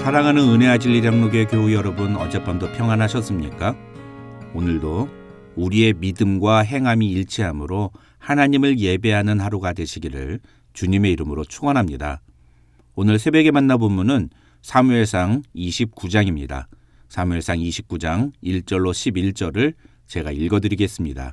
사랑하는 은혜와 진리 장로교회 교우 여러분, 어젯밤도 평안하셨습니까? 오늘도 우리의 믿음과 행함이 일치함으로 하나님을 예배하는 하루가 되시기를 주님의 이름으로 축원합니다. 오늘 새벽에 만나 본문은 사무엘상 29장입니다. 사무엘상 29장 1절로 11절을 제가 읽어드리겠습니다.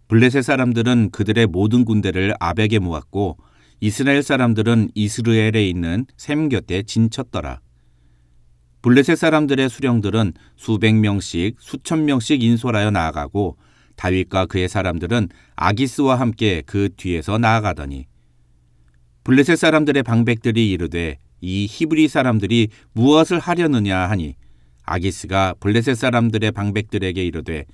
블레셋 사람들은 그들의 모든 군대를 아벡에 모았고 이스라엘 사람들은 이스라엘에 있는 셈 곁에 진쳤더라. 블레셋 사람들의 수령들은 수백 명씩 수천 명씩 인솔하여 나아가고 다윗과 그의 사람들은 아기스와 함께 그 뒤에서 나아가더니 블레셋 사람들의 방백들이 이르되 이 히브리 사람들이 무엇을 하려느냐 하니 아기스가 블레셋 사람들의 방백들에게 이르되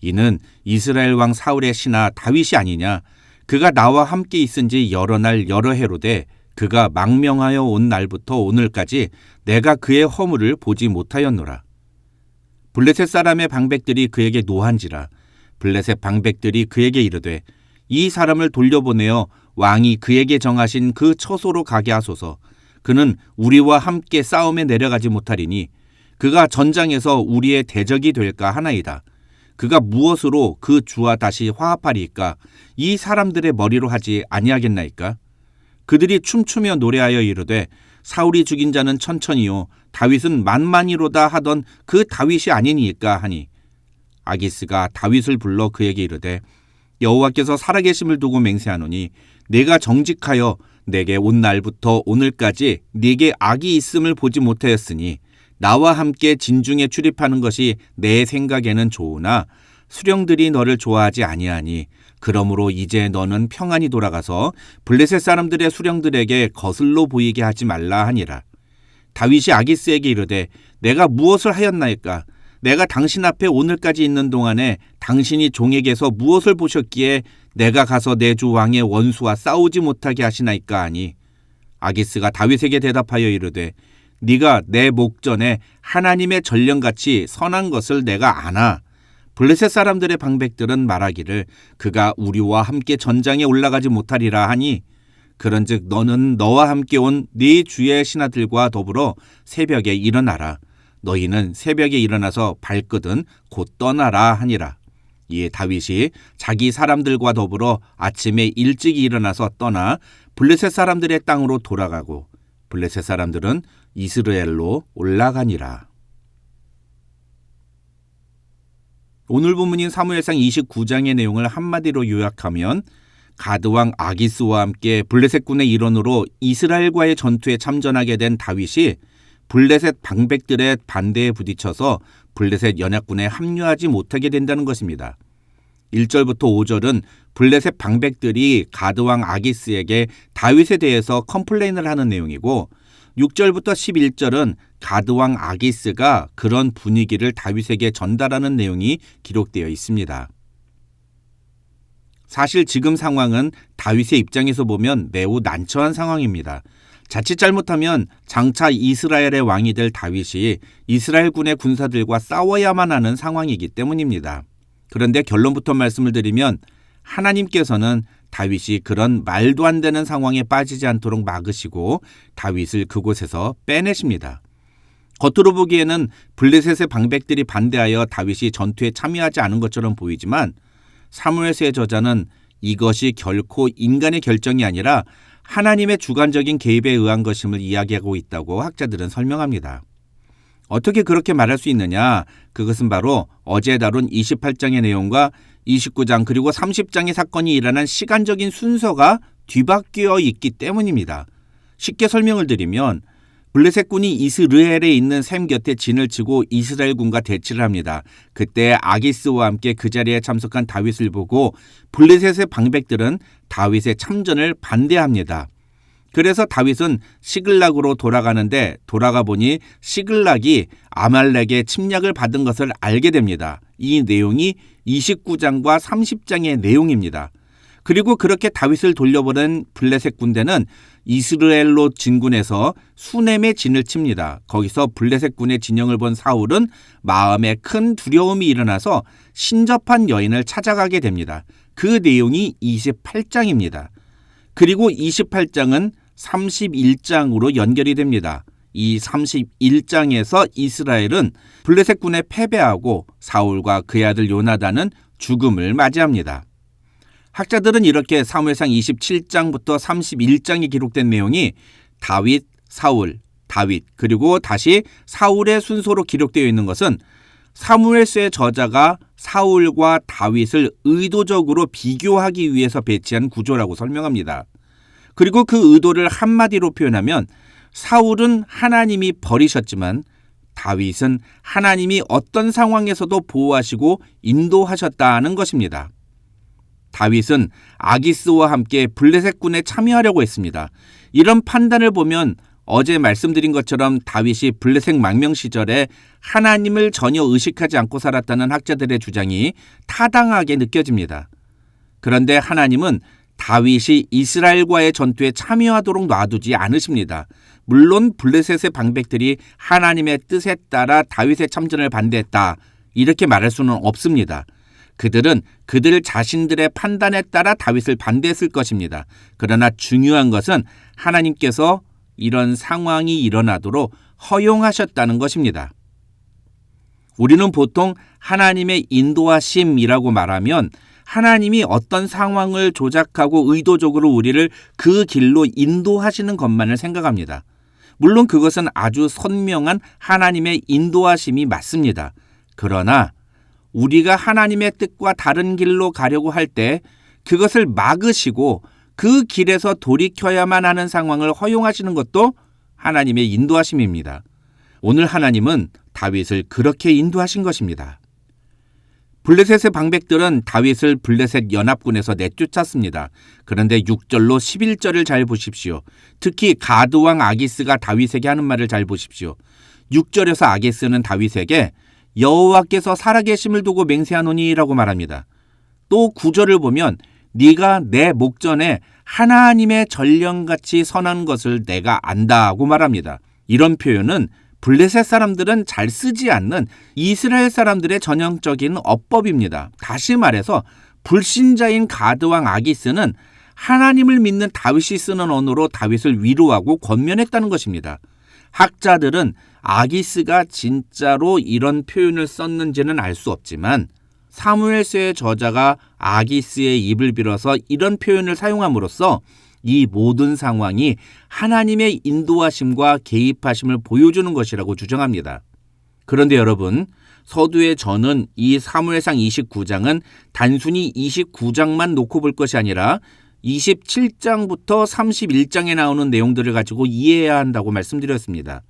이는 이스라엘 왕 사울의 신하 다윗이 아니냐. 그가 나와 함께 있은 지 여러 날 여러 해로되 그가 망명하여 온 날부터 오늘까지 내가 그의 허물을 보지 못하였노라. 블레셋 사람의 방백들이 그에게 노한지라. 블레셋 방백들이 그에게 이르되 이 사람을 돌려보내어 왕이 그에게 정하신 그 처소로 가게 하소서. 그는 우리와 함께 싸움에 내려가지 못하리니 그가 전장에서 우리의 대적이 될까 하나이다. 그가 무엇으로 그 주와 다시 화합하리이까? 이 사람들의 머리로 하지 아니하겠나이까? 그들이 춤추며 노래하여 이르되 사울이 죽인 자는 천천히요 다윗은 만만이로다 하던 그 다윗이 아니니까 하니 아기스가 다윗을 불러 그에게 이르되 여호와께서 살아계심을 두고 맹세하노니 내가 정직하여 내게 온 날부터 오늘까지 네게 악이 있음을 보지 못하였으니 나와 함께 진중에 출입하는 것이 내 생각에는 좋으나 수령들이 너를 좋아하지 아니하니 그러므로 이제 너는 평안히 돌아가서 블레셋 사람들의 수령들에게 거슬러 보이게 하지 말라 하니라. 다윗이 아기스에게 이르되 내가 무엇을 하였나이까? 내가 당신 앞에 오늘까지 있는 동안에 당신이 종에게서 무엇을 보셨기에 내가 가서 내 주 왕의 원수와 싸우지 못하게 하시나이까 하니 아기스가 다윗에게 대답하여 이르되 네가 내 목전에 하나님의 전령같이 선한 것을 내가 아나. 블레셋 사람들의 방백들은 말하기를 그가 우리와 함께 전장에 올라가지 못하리라 하니 그런즉 너는 너와 함께 온 네 주의 신하들과 더불어 새벽에 일어나라. 너희는 새벽에 일어나서 발끝은 곧 떠나라 하니라. 이에 다윗이 자기 사람들과 더불어 아침에 일찍 일어나서 떠나 블레셋 사람들의 땅으로 돌아가고 블레셋 사람들은 이스라엘로 올라가니라. 오늘 본문인 사무엘상 29장의 내용을 한마디로 요약하면 가드왕 아기스와 함께 블레셋군의 일원으로 이스라엘과의 전투에 참전하게 된 다윗이 블레셋 방백들의 반대에 부딪혀서 블레셋 연합군에 합류하지 못하게 된다는 것입니다. 1절부터 5절은 블레셋 방백들이 가드왕 아기스에게 다윗에 대해서 컴플레인을 하는 내용이고 6절부터 11절은 가드왕 아기스가 그런 분위기를 다윗에게 전달하는 내용이 기록되어 있습니다. 사실 지금 상황은 다윗의 입장에서 보면 매우 난처한 상황입니다. 자칫 잘못하면 장차 이스라엘의 왕이 될 다윗이 이스라엘군의 군사들과 싸워야만 하는 상황이기 때문입니다. 그런데 결론부터 말씀을 드리면 하나님께서는 다윗이 그런 말도 안 되는 상황에 빠지지 않도록 막으시고 다윗을 그곳에서 빼내십니다. 겉으로 보기에는 블레셋의 방백들이 반대하여 다윗이 전투에 참여하지 않은 것처럼 보이지만 사무엘서의 저자는 이것이 결코 인간의 결정이 아니라 하나님의 주관적인 개입에 의한 것임을 이야기하고 있다고 학자들은 설명합니다. 어떻게 그렇게 말할 수 있느냐? 그것은 바로 어제 다룬 28장의 내용과 29장 그리고 30장의 사건이 일어난 시간적인 순서가 뒤바뀌어 있기 때문입니다. 쉽게 설명을 드리면 블레셋군이 이스라엘에 있는 셈 곁에 진을 치고 이스라엘군과 대치를 합니다. 그때 아기스와 함께 그 자리에 참석한 다윗을 보고 블레셋의 방백들은 다윗의 참전을 반대합니다. 그래서 다윗은 시글락으로 돌아가는데 돌아가 보니 시글락이 아말렉의 침략을 받은 것을 알게 됩니다. 이 내용이 29장과 30장의 내용입니다. 그리고 그렇게 다윗을 돌려보낸 블레셋 군대는 이스라엘로 진군해서 수넴에 진을 칩니다. 거기서 블레셋 군의 진영을 본 사울은 마음에 큰 두려움이 일어나서 신접한 여인을 찾아가게 됩니다. 그 내용이 28장입니다. 그리고 28장은 31장으로 연결이 됩니다. 이 31장에서 이스라엘은 블레셋군에 패배하고 사울과 그의 아들 요나단은 죽음을 맞이합니다. 학자들은 이렇게 사무엘상 27장부터 31장에 기록된 내용이 다윗, 사울, 다윗, 그리고 다시 사울의 순서로 기록되어 있는 것은 사무엘서의 저자가 사울과 다윗을 의도적으로 비교하기 위해서 배치한 구조라고 설명합니다. 그리고 그 의도를 한마디로 표현하면 사울은 하나님이 버리셨지만 다윗은 하나님이 어떤 상황에서도 보호하시고 인도하셨다는 것입니다. 다윗은 아기스와 함께 블레셋군에 참여하려고 했습니다. 이런 판단을 보면 어제 말씀드린 것처럼 다윗이 블레셋 망명 시절에 하나님을 전혀 의식하지 않고 살았다는 학자들의 주장이 타당하게 느껴집니다. 그런데 하나님은 다윗이 이스라엘과의 전투에 참여하도록 놔두지 않으십니다. 물론 블레셋의 방백들이 하나님의 뜻에 따라 다윗의 참전을 반대했다, 이렇게 말할 수는 없습니다. 그들은 그들 자신들의 판단에 따라 다윗을 반대했을 것입니다. 그러나 중요한 것은 하나님께서 이런 상황이 일어나도록 허용하셨다는 것입니다. 우리는 보통 하나님의 인도하심이라고 말하면 하나님이 어떤 상황을 조작하고 의도적으로 우리를 그 길로 인도하시는 것만을 생각합니다. 물론 그것은 아주 선명한 하나님의 인도하심이 맞습니다. 그러나 우리가 하나님의 뜻과 다른 길로 가려고 할 때 그것을 막으시고 그 길에서 돌이켜야만 하는 상황을 허용하시는 것도 하나님의 인도하심입니다. 오늘 하나님은 다윗을 그렇게 인도하신 것입니다. 블레셋의 방백들은 다윗을 블레셋 연합군에서 내쫓았습니다. 그런데 6절로 11절을 잘 보십시오. 특히 가드왕 아기스가 다윗에게 하는 말을 잘 보십시오. 6절에서 아기스는 다윗에게 여호와께서 살아계심을 두고 맹세하노니라고 말합니다. 또 9절을 보면 네가 내 목전에 하나님의 전령같이 선한 것을 내가 안다고 말합니다. 이런 표현은 블레셋 사람들은 잘 쓰지 않는 이스라엘 사람들의 전형적인 어법입니다. 다시 말해서 불신자인 가드왕 아기스는 하나님을 믿는 다윗이 쓰는 언어로 다윗을 위로하고 권면했다는 것입니다. 학자들은 아기스가 진짜로 이런 표현을 썼는지는 알 수 없지만 사무엘서의 저자가 아기스의 입을 빌어서 이런 표현을 사용함으로써 이 모든 상황이 하나님의 인도하심과 개입하심을 보여주는 것이라고 주장합니다. 그런데 여러분, 서두에 저는 이 사무엘상 29장은 단순히 29장만 놓고 볼 것이 아니라 27장부터 31장에 나오는 내용들을 가지고 이해해야 한다고 말씀드렸습니다.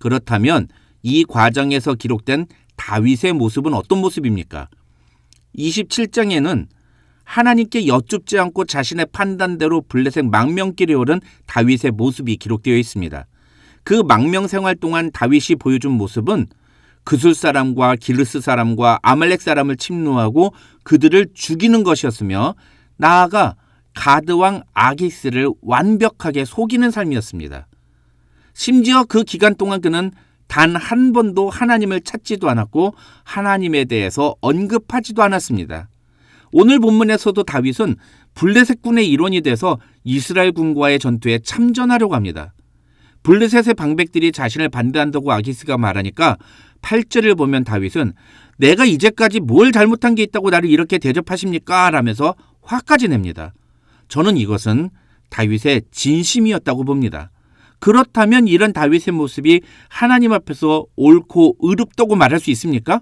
그렇다면 이 과정에서 기록된 다윗의 모습은 어떤 모습입니까? 27장에는 하나님께 여쭙지 않고 자신의 판단대로 블레셋 망명길에 오른 다윗의 모습이 기록되어 있습니다. 그 망명 생활 동안 다윗이 보여준 모습은 그술 사람과 기르스 사람과 아말렉 사람을 침노하고 그들을 죽이는 것이었으며 나아가 가드왕 아기스를 완벽하게 속이는 삶이었습니다. 심지어 그 기간 동안 그는 단 한 번도 하나님을 찾지도 않았고 하나님에 대해서 언급하지도 않았습니다. 오늘 본문에서도 다윗은 블레셋군의 일원이 돼서 이스라엘 군과의 전투에 참전하려고 합니다. 블레셋의 방백들이 자신을 반대한다고 아기스가 말하니까 8절을 보면 다윗은 내가 이제까지 뭘 잘못한 게 있다고 나를 이렇게 대접하십니까? 라면서 화까지 냅니다. 저는 이것은 다윗의 진심이었다고 봅니다. 그렇다면 이런 다윗의 모습이 하나님 앞에서 옳고 의롭다고 말할 수 있습니까?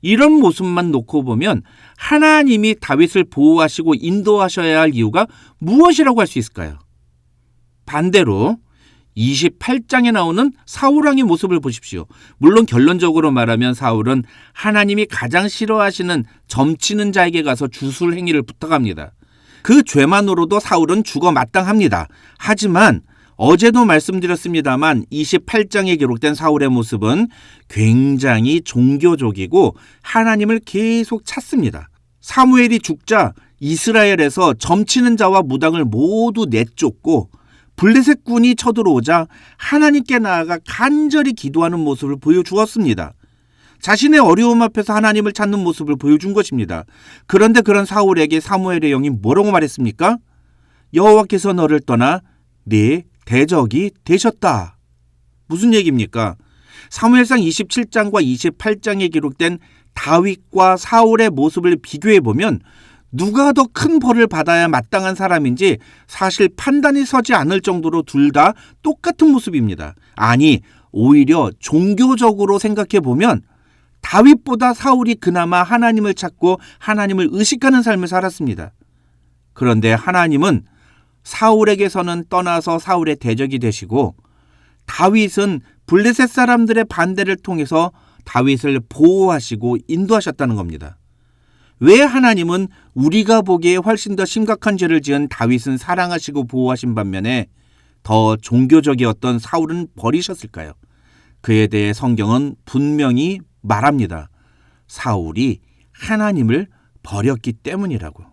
이런 모습만 놓고 보면 하나님이 다윗을 보호하시고 인도하셔야 할 이유가 무엇이라고 할 수 있을까요? 반대로 28장에 나오는 사울왕의 모습을 보십시오. 물론 결론적으로 말하면 사울은 하나님이 가장 싫어하시는 점치는 자에게 가서 주술 행위를 부탁합니다. 그 죄만으로도 사울은 죽어 마땅합니다. 하지만 어제도 말씀드렸습니다만 28장에 기록된 사울의 모습은 굉장히 종교적이고 하나님을 계속 찾습니다. 사무엘이 죽자 이스라엘에서 점치는 자와 무당을 모두 내쫓고 블레셋 군이 쳐들어오자 하나님께 나아가 간절히 기도하는 모습을 보여주었습니다. 자신의 어려움 앞에서 하나님을 찾는 모습을 보여준 것입니다. 그런데 그런 사울에게 사무엘의 영이 뭐라고 말했습니까? 여호와께서 너를 떠나 네 대적이 되셨다. 무슨 얘기입니까? 사무엘상 27장과 28장에 기록된 다윗과 사울의 모습을 비교해보면 누가 더 큰 벌을 받아야 마땅한 사람인지 사실 판단이 서지 않을 정도로 둘 다 똑같은 모습입니다. 아니, 오히려 종교적으로 생각해보면 다윗보다 사울이 그나마 하나님을 찾고 하나님을 의식하는 삶을 살았습니다. 그런데 하나님은 사울에게서는 떠나서 사울의 대적이 되시고 다윗은 블레셋 사람들의 반대를 통해서 다윗을 보호하시고 인도하셨다는 겁니다. 왜 하나님은 우리가 보기에 훨씬 더 심각한 죄를 지은 다윗은 사랑하시고 보호하신 반면에 더 종교적이었던 사울은 버리셨을까요? 그에 대해 성경은 분명히 말합니다. 사울이 하나님을 버렸기 때문이라고.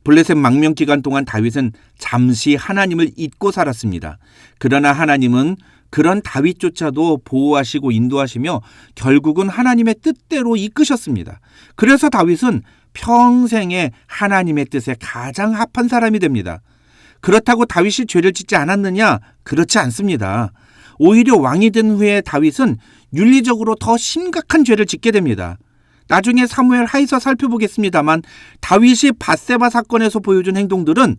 블레셋 망명 기간 동안 다윗은 잠시 하나님을 잊고 살았습니다. 그러나 하나님은 그런 다윗조차도 보호하시고 인도하시며 결국은 하나님의 뜻대로 이끄셨습니다. 그래서 다윗은 평생에 하나님의 뜻에 가장 합한 사람이 됩니다. 그렇다고 다윗이 죄를 짓지 않았느냐? 그렇지 않습니다. 오히려 왕이 된 후에 다윗은 윤리적으로 더 심각한 죄를 짓게 됩니다. 나중에 사무엘 하에서 살펴보겠습니다만 다윗이 밧세바 사건에서 보여준 행동들은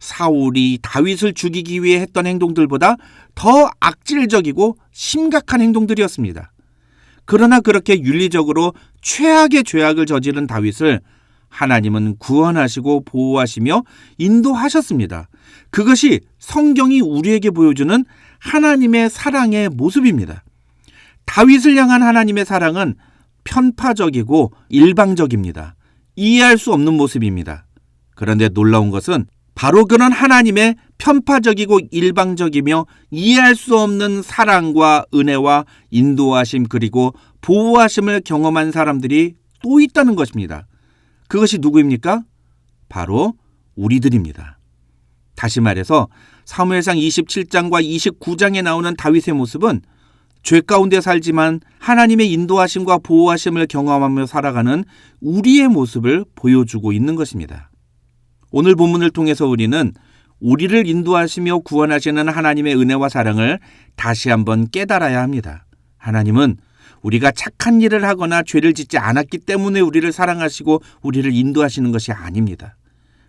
사울이 다윗을 죽이기 위해 했던 행동들보다 더 악질적이고 심각한 행동들이었습니다. 그러나 그렇게 윤리적으로 최악의 죄악을 저지른 다윗을 하나님은 구원하시고 보호하시며 인도하셨습니다. 그것이 성경이 우리에게 보여주는 하나님의 사랑의 모습입니다. 다윗을 향한 하나님의 사랑은 편파적이고 일방적입니다. 이해할 수 없는 모습입니다. 그런데 놀라운 것은 바로 그런 하나님의 편파적이고 일방적이며 이해할 수 없는 사랑과 은혜와 인도하심 그리고 보호하심을 경험한 사람들이 또 있다는 것입니다. 그것이 누구입니까? 바로 우리들입니다. 다시 말해서 사무엘상 27장과 29장에 나오는 다윗의 모습은 죄 가운데 살지만 하나님의 인도하심과 보호하심을 경험하며 살아가는 우리의 모습을 보여주고 있는 것입니다. 오늘 본문을 통해서 우리는 우리를 인도하시며 구원하시는 하나님의 은혜와 사랑을 다시 한번 깨달아야 합니다. 하나님은 우리가 착한 일을 하거나 죄를 짓지 않았기 때문에 우리를 사랑하시고 우리를 인도하시는 것이 아닙니다.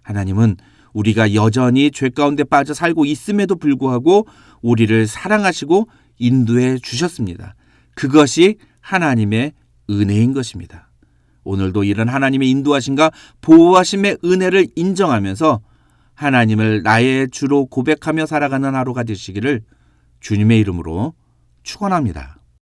하나님은 우리가 여전히 죄 가운데 빠져 살고 있음에도 불구하고 우리를 사랑하시고 인도해 주셨습니다. 그것이 하나님의 은혜인 것입니다. 오늘도 이런 하나님의 인도하심과 보호하심의 은혜를 인정하면서 하나님을 나의 주로 고백하며 살아가는 하루가 되시기를 주님의 이름으로 축원합니다.